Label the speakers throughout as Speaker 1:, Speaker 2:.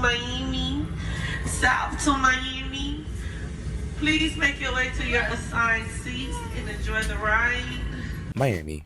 Speaker 1: Miami, south to Miami. Please make your way to your assigned seats and enjoy the ride.
Speaker 2: Miami,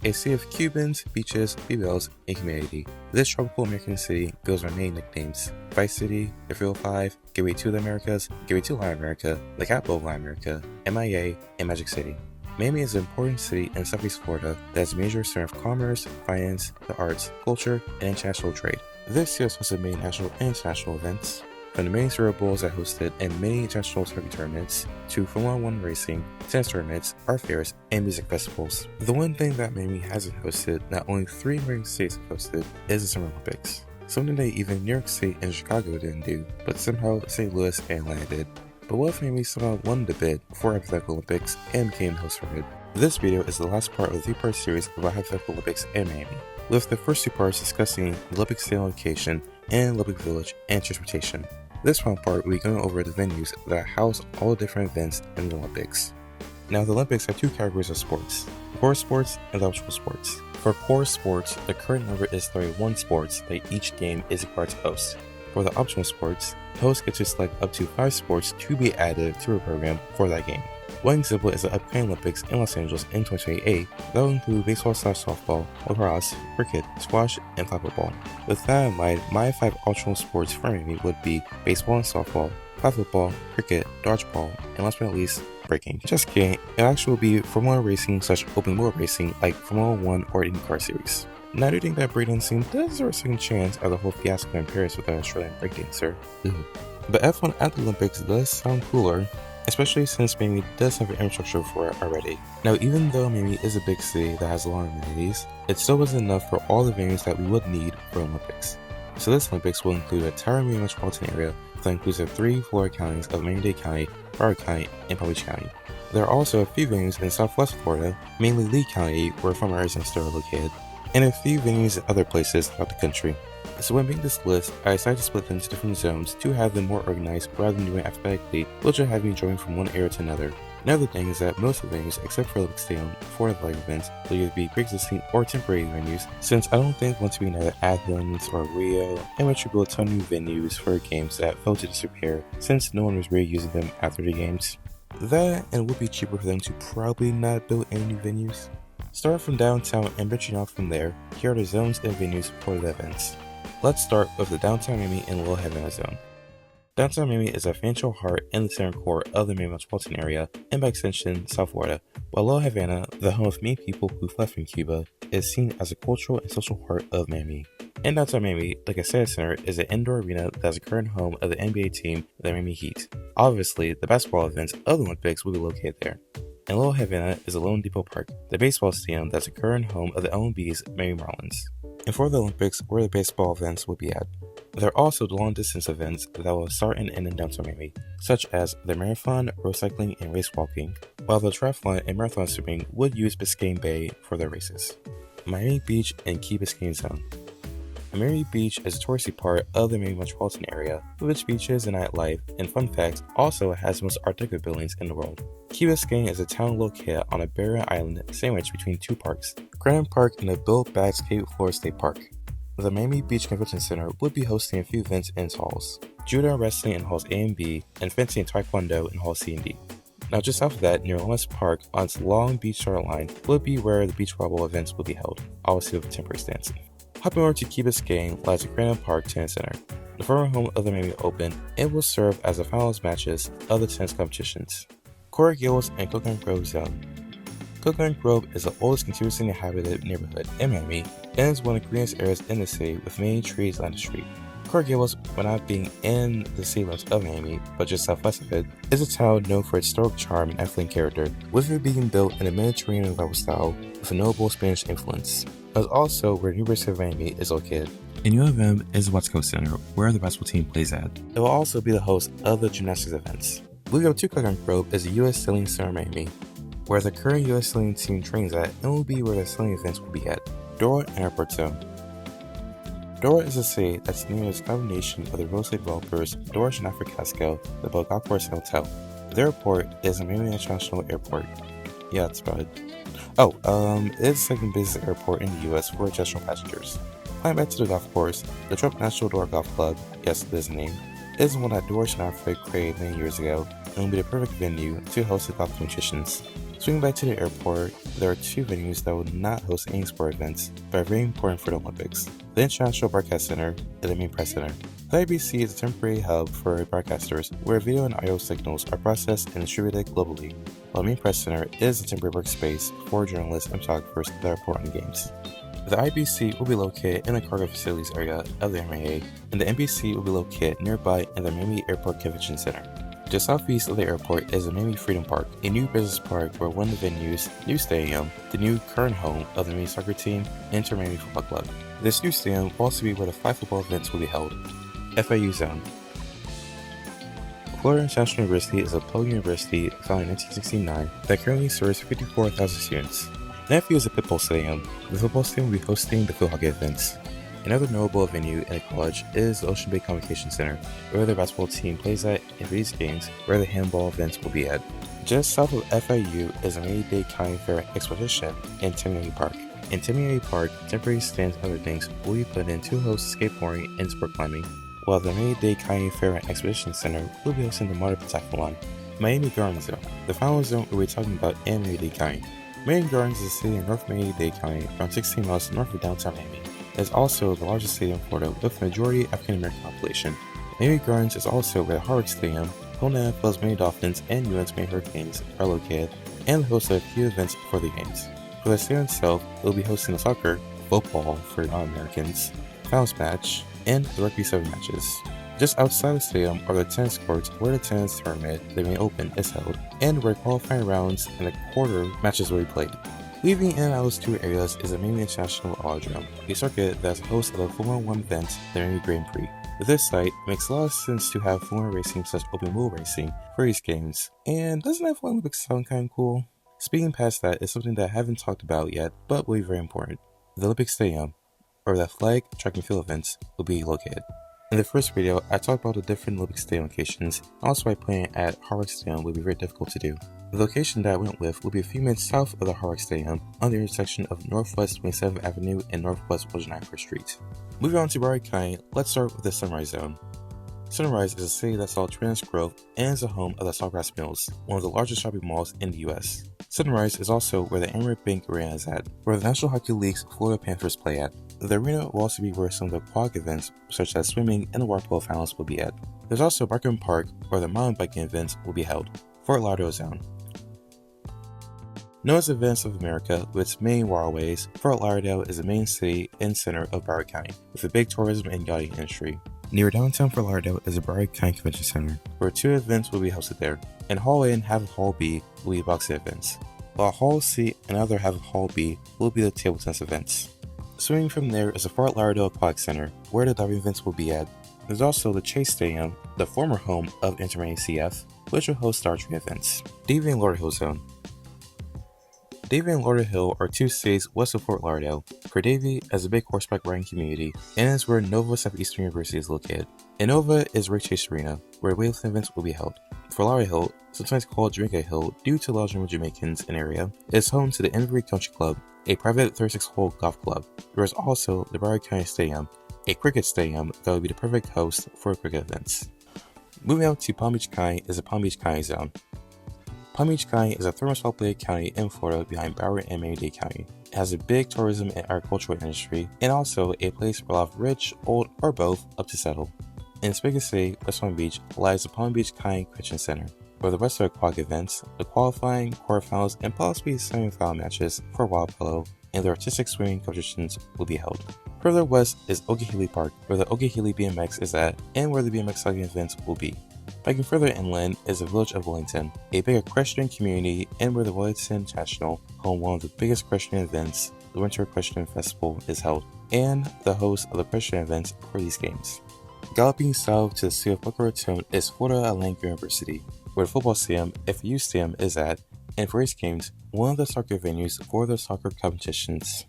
Speaker 2: a city of Cubans, beaches, BBLs, and community. This tropical American city goes by many nicknames: Vice City, the 305, Gateway to the Americas, Gateway to Latin America, the capital of Latin America, MIA, and Magic City. Miami is an important city in Southeast Florida that is a major center of commerce, finance, the arts, culture, and international trade. This city has hosted many national and international events, from the many Super Bowls that hosted and many international turkey tournaments, to Formula 1 racing, tennis tournaments, art fairs, and music festivals. The one thing that Miami hasn't hosted, that only 3 American states have hosted, is the Summer Olympics. Something that even New York State and Chicago didn't do, but somehow St. Louis and Atlanta did. But what if Miami somehow won the bid for hypothetical Olympics and became the host for it? This video is the last part of the 3-part series about hypothetical Olympics and Miami, with the first 2 parts discussing the Olympic stadium location and Olympic village and transportation. This final part, we'll be going over the venues that house all the different events in the Olympics. Now, the Olympics have 2 categories of sports: core sports and optional sports. For core sports, the current number is 31 sports that each game is required to host. For the optional sports, hosts get to select up to 5 sports to be added to a program for that game. One example is the upcoming Olympics in Los Angeles in 2028 that will include baseball/softball, lacrosse, cricket, squash, and flag football. With that in mind, my 5 optional sports for Miami would be baseball and softball, flag football, cricket, dodgeball, and last but not least, breaking. Just kidding, it actually will be Formula racing/open wheel racing like Formula 1 or IndyCar series. Now, I do think that breakdancing does deserve a second chance at the whole fiasco in Paris with an Australian breakdancer. But F1 at the Olympics does sound cooler, especially since Miami does have an infrastructure for it already. Now, even though Miami is a big city that has a lot of amenities, it still wasn't enough for all the venues that we would need for Olympics. So this Olympics will include a entire Miami metropolitan area that includes the 3 Florida counties of Miami-Dade County, Broward County, and Palm Beach County. There are also a few venues in Southwest Florida, mainly Lee County, where former residents are located, and a few venues in other places throughout the country. So when making this list, I decided to split them into different zones to have them more organized rather than doing it alphabetically, which would have me join from one area to another. Another thing is that most of the venues, except for Olympic Stadium for the live events, will either be pre-existing or temporary venues, since I don't think want to be neither Athens or Rio, and which would build a ton of new venues for games that fell to disrepair since no one was really using them after the games. That, and it would be cheaper for them to probably not build any new venues. Starting from downtown and branching out from there, here are the zones and venues for the events. Let's start with the downtown Miami and Little Havana zone. Downtown Miami is a financial heart and the center core of the Miami metropolitan area, and by extension, South Florida, while Little Havana, the home of many people who fled from Cuba, is seen as a cultural and social heart of Miami. And downtown Miami, like I said, center is an indoor arena that is the current home of the NBA team, the Miami Heat. Obviously, the basketball events of the Olympics will be located there. And Little Havana is a Lone Depot Park, the baseball stadium that's the current home of the LNB's Miami Marlins. And for the Olympics, where the baseball events will be at. There are also the long-distance events that will start and end in downtown Miami, such as the marathon, road cycling, and race walking, while the triathlon and marathon swimming would use Biscayne Bay for their races. Miami Beach and Key Biscayne Zone. Miami Beach is a touristy part of the Miami metropolitan area, with its beaches and nightlife, and fun fact, also has the most Art Deco buildings in the world. Key Biscayne is a town located on a barrier island sandwiched between 2 parks, Grand Park and the Bill Baggs Cape Florida State Park. The Miami Beach Convention Center would be hosting a few events in its halls: judo wrestling in halls A and B, and fencing and taekwondo in halls C and D. Now, just off of that, near Lawrence Park on its long beach start line would be where the beach volleyball events will be held, obviously with a temporary stance. Hopping over to Key Biscayne lies the Grand Park Tennis Center, the former home of the Miami Open. It will serve as the finals matches of the tennis competitions. Coral Gables and Coconut Grove Zone. Coconut Grove is the oldest continuously inhabited neighborhood in Miami and is one of the greenest areas in the city with many trees lined the street. Coral Gables, while not being in the city limits of Miami, but just southwest of it, is a town known for its historic charm and affluent character, with it being built in a Mediterranean revival style with a notable Spanish influence. It is also where the University of Miami is located. And U of M is the West Coast Center, where the basketball team plays at. It will also be the host of the gymnastics events. Moving up to Coconut Grove is the U.S. Sailing Center Miami, where the current U.S. Sailing team trains at, and will be where the sailing events will be at. Dora and Airport Zone. Dora is a city that's near the combination of the real estate developers Dora and Africasco, the Golf Hotel. The airport is a Miami International Airport. Yeah, that's about it. It's the second busiest airport in the U.S. for international passengers. Flying back to the golf course, the Trump National Door Golf Club, yes, it is named, is one that Doris Schneider created many years ago and will be the perfect venue to host the golf competitions. Swinging back to the airport, there are two venues that will not host any sport events, but are very important for the Olympics: the International Broadcast Center and the Main Press Center. The IBC is a temporary hub for broadcasters where video and audio signals are processed and distributed globally, while the Main Press Center is a temporary workspace for journalists and photographers that report on games. The IBC will be located in the cargo facilities area of the MIA, and the NBC will be located nearby in the Miami Airport Convention Center. Just southeast of the airport is the Miami Freedom Park, a new business park where one of the venues, new stadium, the new current home of the Miami soccer team, Inter Miami Football Club. This new stadium will also be where the 5 football events will be held. FIU Zone. Florida International University is a public university founded in 1969 that currently serves 54,000 students. The FIU is a football stadium. The football stadium will be hosting the field hockey events. Another notable venue in the college is the Ocean Bay Convocation Center, where the basketball team plays at, and for these games, where the handball events will be at. Just south of FIU is the Miami-Dade County Fair Exposition in Tamiami Park. In Tamiami Park, temporary stands and other things will be put in to host skateboarding and sport climbing, while the Miami-Dade County Fair Exposition Center will be hosting the Modern Pentathlon. Miami Garden Zone. The final zone we'll be talking about in Miami-Dade County. Miami Gardens is a city in North Miami-Dade County, around 16 miles north of downtown Miami. It is also the largest city in Florida with the majority African American population. Miami Gardens is also where the Hard Stadium, home to NFL's Miami Dolphins and UN's Miami Hurricanes are located, and the host of a few events for the games. For the stadium itself, it will be hosting the soccer, football for non-Americans, finals match, and the rugby 7 matches. Just outside the stadium are the tennis courts where the tennis tournament, the Miami Open, is held, and where qualifying rounds and the quarter matches will be played. Leaving in those two areas is the Miami International Aerodrome, a circuit that is the host of the Formula 1 event, the Miami Grand Prix. With this site, it makes a lot of sense to have Formula racing such open wheel racing for these games. And doesn't that Olympics sound kind of cool? Speaking past that is something that I haven't talked about yet, but will be very important. The Olympic Stadium, where the flag, track and field events will be located. In the first video, I talked about the different Olympic Stadium locations, and also why playing at Hard Rock Stadium would be very difficult to do. The location that I went with will be a few minutes south of the Hard Rock Stadium, on the intersection of Northwest 27th Avenue and Northwest 191st Street. Moving on to Broward County, let's start with the Sunrise Zone. Sunrise is a city that saw tremendous growth and is the home of the Sawgrass Mills, one of the largest shopping malls in the US. Sunrise is also where the Amerant Bank Arena is at, where the National Hockey League's Florida Panthers play at. The arena will also be where some of the aquatic events, such as swimming and the water polo finals, will be at. There's also Barkin Park, where the mountain biking events will be held. Fort Lauderdale Zone. Known as the Venice of America with its main waterways, Fort Lauderdale is the main city and center of Broward County, with a big tourism and yachting industry. Near downtown Fort Lauderdale is the Broward County Convention Center, where 2 events will be hosted there. In Hall A and half of Hall B will be boxing events, while Hall C and other half of Hall B will be the table tennis events. Swinging from there is the Fort Lauderdale Aquatic Center, where the diving events will be at. There's also the Chase Stadium, the former home of Inter Miami CF, which will host archery events. Davie and Lauderhill Zone. Davie and Lauderhill are 2 cities west of Fort Lauderdale. For Davie, as a big horseback riding community, and is where Nova Southeastern University is located. And Nova is Rick Chase Arena, where weightlifting events will be held. For Lauderhill, sometimes called Jamaica Hill due to large number of Jamaicans in the area, is home to the Invery Country Club, a private 36-hole golf club. There is also the Broward County Stadium, a cricket stadium that would be the perfect host for cricket events. Moving out to Palm Beach County is the Palm Beach County Zone. Palm Beach County is a thermopopulated county in Florida behind Broward and Miami-Dade County. It has a big tourism and agricultural industry, and also a place where a lot of rich, old, or both up to settle. In its biggest city, West Palm Beach, lies the Palm Beach County Convention Center, where the rest of the aquatic events, the qualifying, quarterfinals, and possibly semifinal matches for water polo and the artistic swimming competitions will be held. Further west is Okeechobee Park, where the Okeechobee BMX is at and where the BMX cycling events will be. Biking further inland is the village of Wellington, a big equestrian community and where the Wellington International, home one of the biggest equestrian events, the Winter Equestrian Festival, is held, and the host of the equestrian events for these games. Galloping south to the city of Boca Raton is Florida Atlantic University, where the football stadium, FAU Stadium, is at, and for these games, one of the soccer venues for the soccer competitions.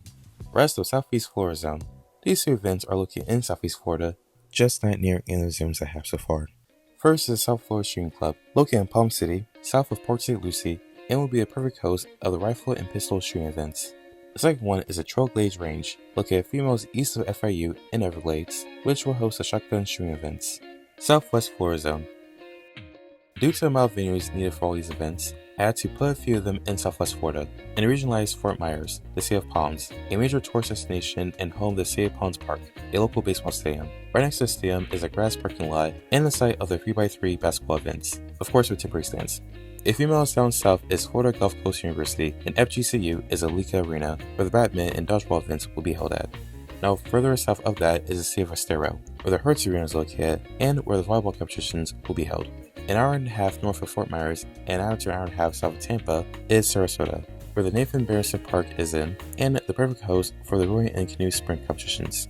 Speaker 2: Rest of Southeast Florida Zone. These 2 events are located in Southeast Florida, just not near any of the zones I have so far. First is the South Florida Shooting Club, located in Palm City, south of Port St. Lucie, and will be a perfect host of the rifle and pistol shooting events. The second one is the Trollglades Range, located a few miles east of FIU in Everglades, which will host the shotgun shooting events. Southwest Florida Zone. Due to the amount of venues needed for all these events, I had to put a few of them in Southwest Florida. In the region lies Fort Myers, the City of Palms, a major tourist destination and home to the City of Palms Park, a local baseball stadium. Right next to the stadium is a grass parking lot and the site of the 3x3 basketball events, of course with temporary stands. A few miles down south is Florida Gulf Coast University, and FGCU is Alika Arena, where the badminton and dodgeball events will be held at. Now further south of that is the City of Estero, where the Hertz Arena is located and where the volleyball competitions will be held. An hour and a half north of Fort Myers and an hour to an hour and a half south of Tampa is Sarasota, where the Nathan Barrison Park is in, and the perfect host for the rowing and canoe sprint competitions.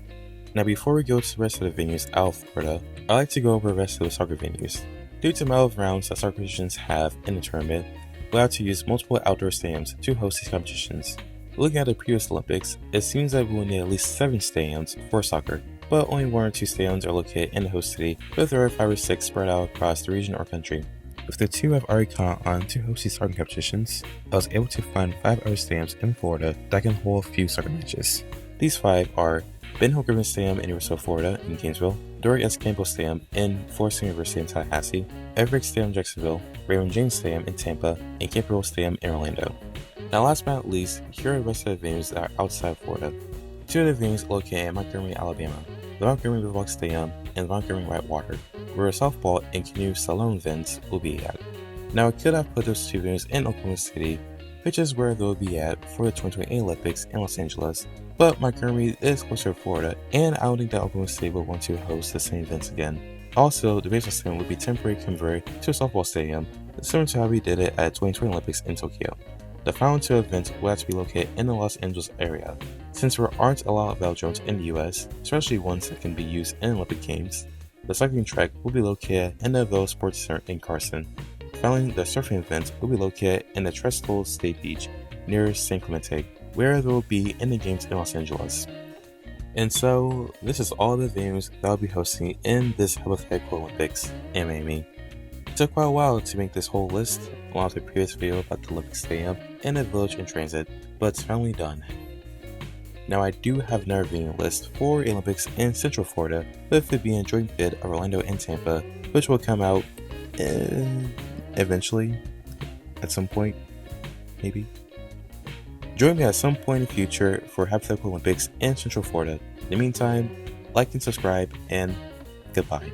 Speaker 2: Now before we go to the rest of the venues out of Florida, I'd like to go over the rest of the soccer venues. Due to the amount of rounds that soccer competitions have in the tournament, we have to use multiple outdoor stadiums to host these competitions. Looking at the previous Olympics, it seems that we will need at least 7 stadiums for soccer, but only 1 or 2 stadiums are located in the host city, with the other 5 or 6 spread out across the region or country. With the 2 I've already caught on to host these soccer competitions, I was able to find 5 other stadiums in Florida that can hold a few soccer matches. These 5 are Ben Hill Griffin Stadium in Universal, Florida in Gainesville, Dory S. Campbell Stadium in Florida State University in Tallahassee, Everett Stadium in Jacksonville, Raymond James Stadium in Tampa, and Camp Rose Stadium in Orlando. Now last but not least, here are the rest of the venues that are outside of Florida. 2 of the venues are located in Montgomery, Alabama, the Montgomery Riverwalk Stadium and the Montgomery Whitewater, where softball and canoe slalom events will be at. Now I could have put those 2 venues in Oklahoma City, which is where they'll be at for the 2028 Olympics in Los Angeles, but Montgomery is closer to Florida, and I don't think that Oklahoma City will want to host the same events again. Also, the baseball stadium will be temporarily converted to a softball stadium, similar to how we did it at 2020 Olympics in Tokyo. The final 2 events will have to be located in the Los Angeles area. Since there aren't a lot of velodromes in the US, especially ones that can be used in Olympic Games, the cycling track will be located in the Velo Sports Center in Carson. Finally, the surfing event will be located in the Trestle State Beach near San Clemente, where they will be in the games in Los Angeles. And so, this is all the venues that I'll be hosting in this hypothetical Olympics in Miami. It took quite a while to make this whole list, along with the previous video about the Olympic Stadium and the village in transit, but it's finally done. Now I do have another venue list for Olympics in Central Florida, with it being a joint bid of Orlando and Tampa, which will come out eventually, at some point, maybe. Join me at some point in the future for hypothetical Olympics in Central Florida. In the meantime, like and subscribe, and goodbye.